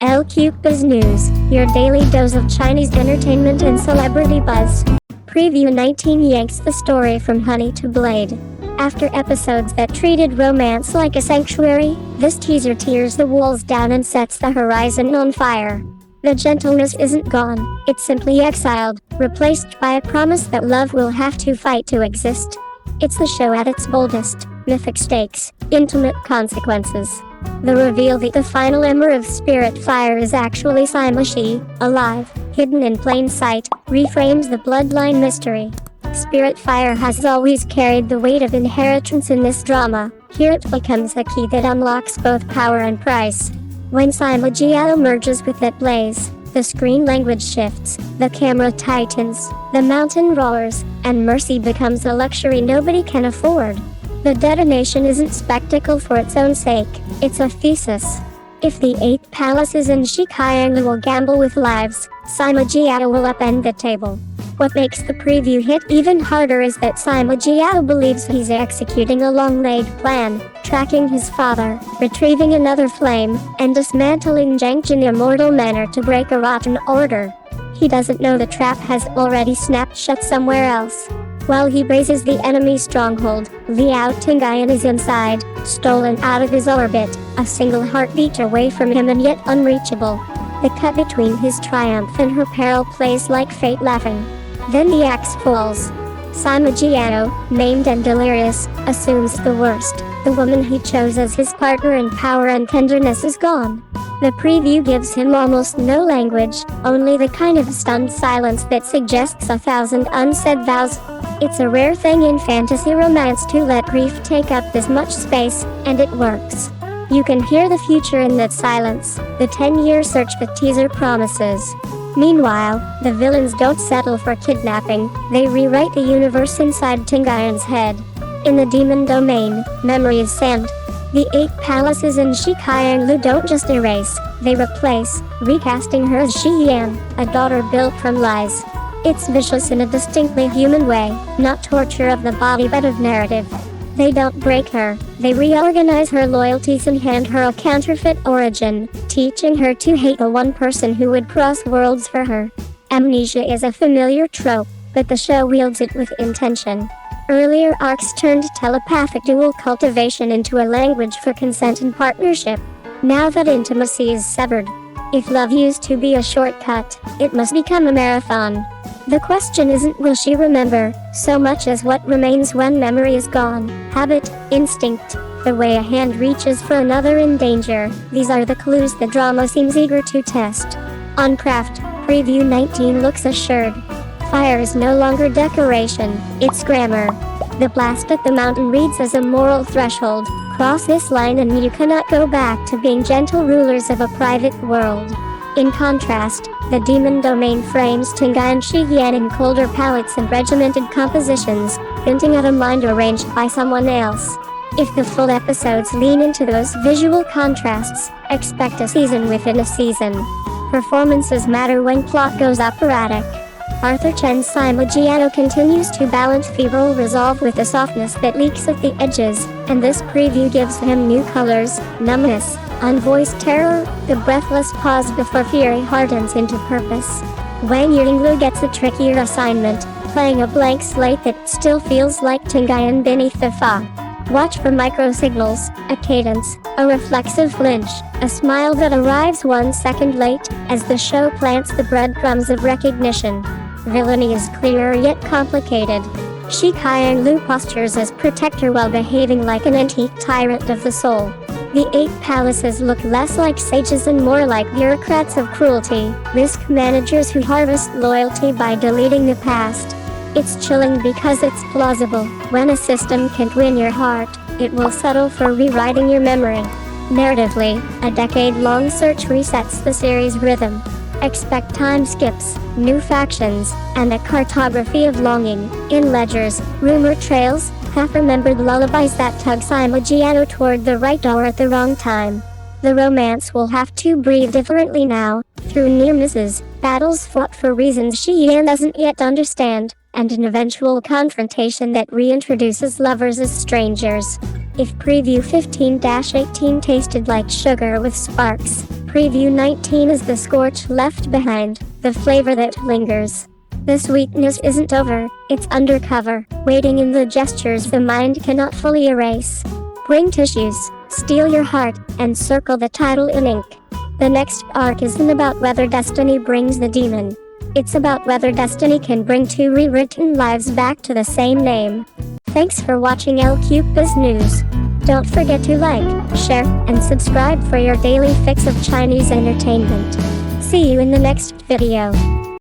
LQBuzz News, your daily dose of Chinese entertainment and celebrity buzz. Preview 19 yanks the story from honey to blade. After episodes that treated romance like a sanctuary, this teaser tears the walls down and sets the horizon on fire. The gentleness isn't gone, it's simply exiled, replaced by a promise that love will have to fight to exist. It's the show at its boldest, mythic stakes, intimate consequences. The reveal that the final ember of spirit fire is actually Sima Ji, alive, hidden in plain sight, reframes the bloodline mystery. Spirit fire has always carried the weight of inheritance in this drama. Here it becomes a key that unlocks both power and price. When Sima Jiao merges with that blaze, the screen language shifts, the camera tightens, the mountain roars, and mercy becomes a luxury nobody can afford. The detonation isn't spectacle for its own sake, it's a thesis. If the 8 palaces in Shi Qianlu will gamble with lives, Sima Jiao will upend the table. What makes the preview hit even harder is that Sima Jiao believes he's executing a long-laid plan, tracking his father, retrieving another flame, and dismantling Gengchen Immortal Manor to break a rotten order. He doesn't know the trap has already snapped shut somewhere else. While he raises the enemy stronghold, Liao Tingyan is inside, stolen out of his orbit, a single heartbeat away from him and yet unreachable. The cut between his triumph and her peril plays like fate laughing. Then the axe falls. Sima Jiao, maimed and delirious, assumes the worst. The woman he chose as his partner in power and tenderness is gone. The preview gives him almost no language, only the kind of stunned silence that suggests 1,000 unsaid vows. It's a rare thing in fantasy romance to let grief take up this much space, and it works. You can hear the future in that silence, the 10-year search the teaser promises. Meanwhile, the villains don't settle for kidnapping, they rewrite the universe inside Tingyan's head. In the demon domain, memory is sand. The 8 palaces in Shi Qianlu don't just erase, they replace, recasting her as Shi Yan, a daughter built from lies. It's vicious in a distinctly human way, not torture of the body but of narrative. They don't break her, they reorganize her loyalties and hand her a counterfeit origin, teaching her to hate the one person who would cross worlds for her. Amnesia is a familiar trope, but the show wields it with intention. Earlier arcs turned telepathic dual cultivation into a language for consent and partnership. Now that intimacy is severed, if love used to be a shortcut, it must become a marathon. The question isn't will she remember, so much as what remains when memory is gone. Habit, instinct, the way a hand reaches for another in danger, these are the clues the drama seems eager to test. On craft, preview 19 looks assured. Fire is no longer decoration, it's grammar. The blast at the mountain reads as a moral threshold. Cross this line and you cannot go back to being gentle rulers of a private world. In contrast, the demon domain frames Tingyan Shi Yan in colder palettes and regimented compositions, hinting at a mind arranged by someone else. If the full episodes lean into those visual contrasts, expect a season within a season. Performances matter when plot goes operatic. Chen's Sima Jiao continues to balance febrile resolve with a softness that leaks at the edges, and this preview gives him new colors, numbness, unvoiced terror, the breathless pause before fury hardens into purpose. Wang Yinglu gets a trickier assignment, playing a blank slate that still feels like Tingyan beneath the fog. Watch for micro-signals, a cadence, a reflexive flinch, a smile that arrives 1 second late, as the show plants the breadcrumbs of recognition. Villainy is clear yet complicated. Shi Qianlu postures as protector while behaving like an antique tyrant of the soul. The 8 palaces look less like sages and more like bureaucrats of cruelty, risk managers who harvest loyalty by deleting the past. It's chilling because it's plausible. When a system can't win your heart, it will settle for rewriting your memory. Narratively, a decade-long search resets the series' rhythm. Expect time skips, new factions, and a cartography of longing, in ledgers, rumor trails, half-remembered lullabies that tug Sima Jiao toward the right door at the wrong time. The romance will have to breathe differently now, through near misses, battles fought for reasons Shi Yan doesn't yet understand, and an eventual confrontation that reintroduces lovers as strangers. If preview 15-18 tasted like sugar with sparks, Preview 19 is the scorch left behind, the flavor that lingers. This weakness isn't over, it's undercover, waiting in the gestures the mind cannot fully erase. Bring tissues, steal your heart, and circle the title in ink. The next arc isn't about whether destiny brings the demon. It's about whether destiny can bring two rewritten lives back to the same name. Thanks for watching El Cupid's News. Don't forget to like, share, and subscribe for your daily fix of Chinese entertainment. See you in the next video.